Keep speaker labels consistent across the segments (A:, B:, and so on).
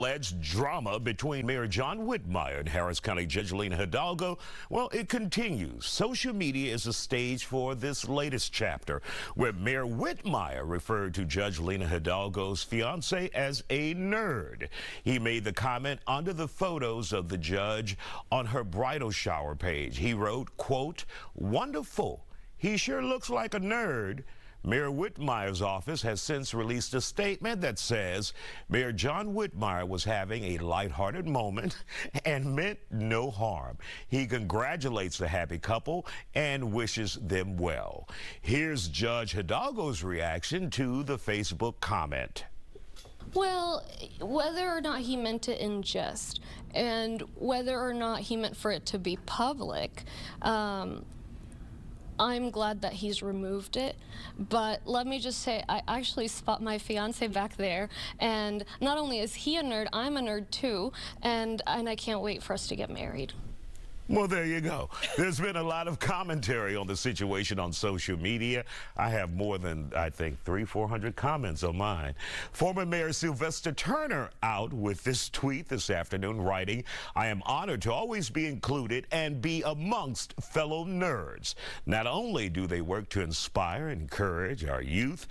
A: alleged drama between Mayor John Whitmire and Harris County Judge Lina Hidalgo, well, it continues. Social media is a stage for this latest chapter, where Mayor Whitmire referred to Judge Lina Hidalgo's fiance as a nerd. He made the comment under the photos of the judge on her bridal shower page. He wrote, quote, "Wonderful. He sure looks like a nerd." Mayor Whitmire's office has since released a statement that says Mayor John Whitmire was having a lighthearted moment and meant no harm. He congratulates the happy couple and wishes them well. Here's Judge Hidalgo's reaction to the Facebook comment.
B: Well, whether or not he meant it in jest and whether or not he meant for it to be public, I'm glad that he's removed it, but let me just say, I actually spot my fiance back there, and not only is he a nerd, I'm a nerd too, and I can't wait for us to get married.
A: Well, there you go. There's been a lot of commentary on the situation on social media. I have more than, I think, 300-400 comments on mine. Former Mayor Sylvester Turner out with this tweet this afternoon, writing, "I am honored to always be included and be amongst fellow nerds. Not only do they work to inspire and encourage our youth,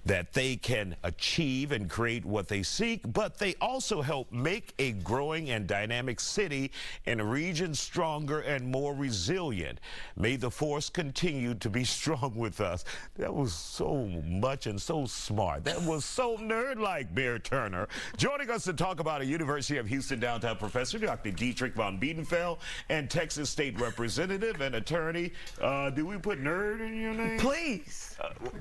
A: that they can achieve and create what they seek, but they also help make a growing and dynamic city and region stronger and more resilient. May the force continue to be strong with us." That was so much and so smart. That was so nerd-like, Mayor Turner. Joining us to talk about a University of Houston downtown professor, Dr. Dietrich von Biedenfeld, and Texas State Representative and attorney. Do we put nerd in your name?
C: Please.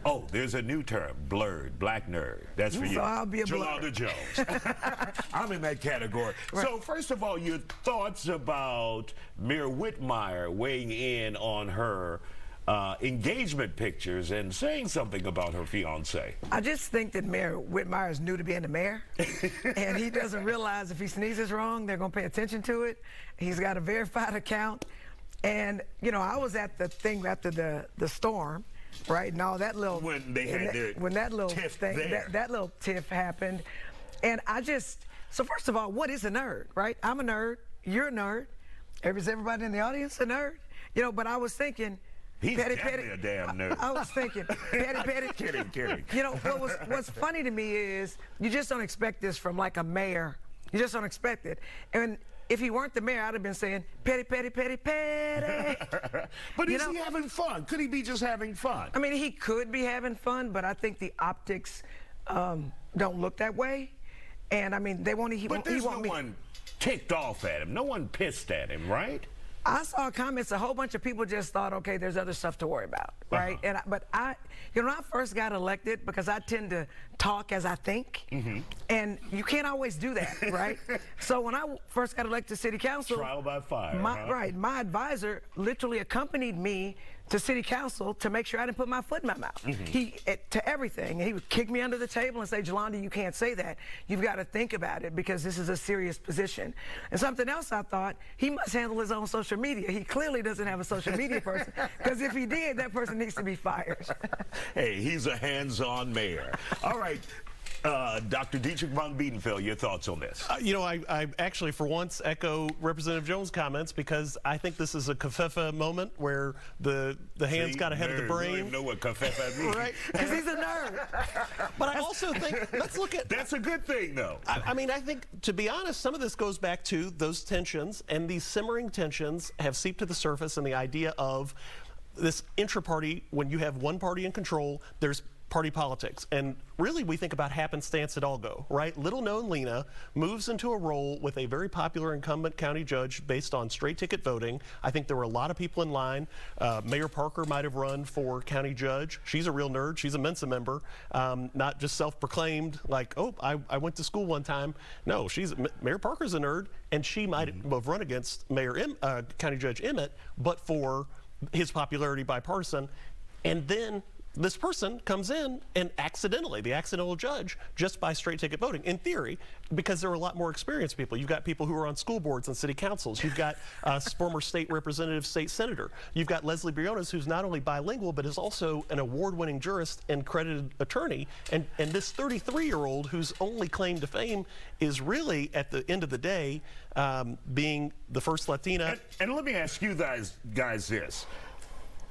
A: Oh, there's a new term. Blurred, black nerd. That's for you.
C: So I'll be a
A: Jolanda Jones. I'm in that category. Right. So first of all, your thoughts about Mayor Whitmire weighing in on her engagement pictures and saying something about her fiance.
C: I just think that Mayor Whitmire is new to being the mayor, and he doesn't realize if he sneezes wrong, they're going to pay attention to it. He's got a verified account, and you know, I was at the thing after the storm. Right, and all that little
A: when they had their
C: when that little
A: tiff
C: thing that little tiff happened, and so first of all, what is a nerd? Right, I'm a nerd, you're a nerd, is everybody in the audience a nerd? You know, but I was thinking,
A: he's definitely a damn nerd.
C: I was thinking, kidding. You know, what's funny to me is you just don't expect this from like a mayor. You just don't expect it, and if he weren't the mayor, I'd have been saying, petty.
A: But is he having fun? Could he be just having fun?
C: I mean, he could be having fun, but I think the optics don't look that way. And I mean, they won't.
A: But there's no one ticked off at him. No one pissed at him, right?
C: I saw comments. A whole bunch of people just thought, okay, there's other stuff to worry about, right? And but you know, when I first got elected, because I tend to talk as I think, and you can't always do that, right? So when I first got elected to city council,
A: trial by fire,
C: my advisor literally accompanied me to city council to make sure I didn't put my foot in my mouth. To everything. He would kick me under the table and say, "Jolanda, you can't say that. You've got to think about it because this is a serious position." And something else I thought, he must handle his own social media. He clearly doesn't have a social media person, because if he did, that person needs to be fired.
A: Hey, he's a hands-on mayor. All right. Dr. Dietrich von Biedenfeld, your thoughts on this?
D: You know, I actually, for once, echo Representative Jones' comments, because I think this is a kafefa moment where the hands got ahead of the brain.
A: You don't even know what kafefa means.
C: Right? Because he's a nerd.
D: But I also think, let's look at...
A: That's a good thing, though.
D: I mean, I think, to be honest, some of this goes back to those tensions, and these simmering tensions have seeped to the surface, and the idea of this intra-party, when you have one party in control, there's party politics. And really, we think about happenstance Hidalgo, right? Little known Lina moves into a role with a very popular incumbent county judge based on straight ticket voting. I think there were a lot of people in line. Mayor Parker might have run for county judge. She's a real nerd. She's a Mensa member, not just self-proclaimed like, oh, I went to school one time. No, Mayor Parker's a nerd, and she might have run against County Judge Emmett, but for his popularity bipartisan. And then this person comes in and accidentally, the accidental judge, just by straight ticket voting, in theory, because there are a lot more experienced people. You've got people who are on school boards and city councils. You've got former state representative, state senator. You've got Leslie Briones, who's not only bilingual, but is also an award-winning jurist and credited attorney. And this 33-year-old whose only claim to fame is really, at the end of the day, being the first Latina.
A: And let me ask you guys this.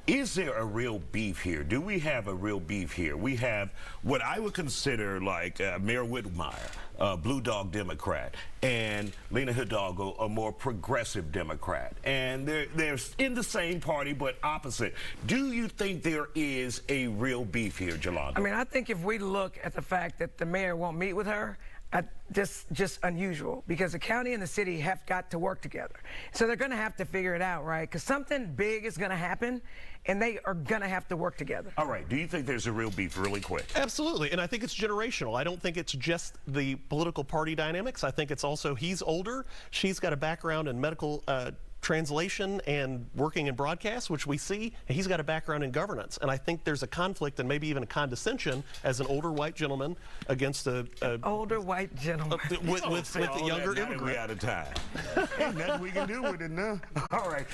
A: Is there a real beef here? Do we have a real beef here? We have what I would consider like Mayor Whitmire, a Blue Dog Democrat, and Lina Hidalgo, a more progressive Democrat. And they're in the same party but opposite. Do you think there is a real beef here, Jolanda?
C: I mean, I think if we look at the fact that the mayor won't meet with her, just unusual, because the county and the city have got to work together. So they're going to have to figure it out, right? Because something big is going to happen, and they are going to have to work together.
A: All right. Do you think there's a real beef really quick?
D: Absolutely. And I think it's generational. I don't think it's just the political party dynamics. I think it's also he's older. She's got a background in medical translation and working in broadcast, which we see, and he's got a background in governance. And I think there's a conflict and maybe even a condescension as an older white gentleman against
C: older white gentleman
D: with the younger immigrant.
A: We're out of time. Ain't nothing we can do with it now. All right.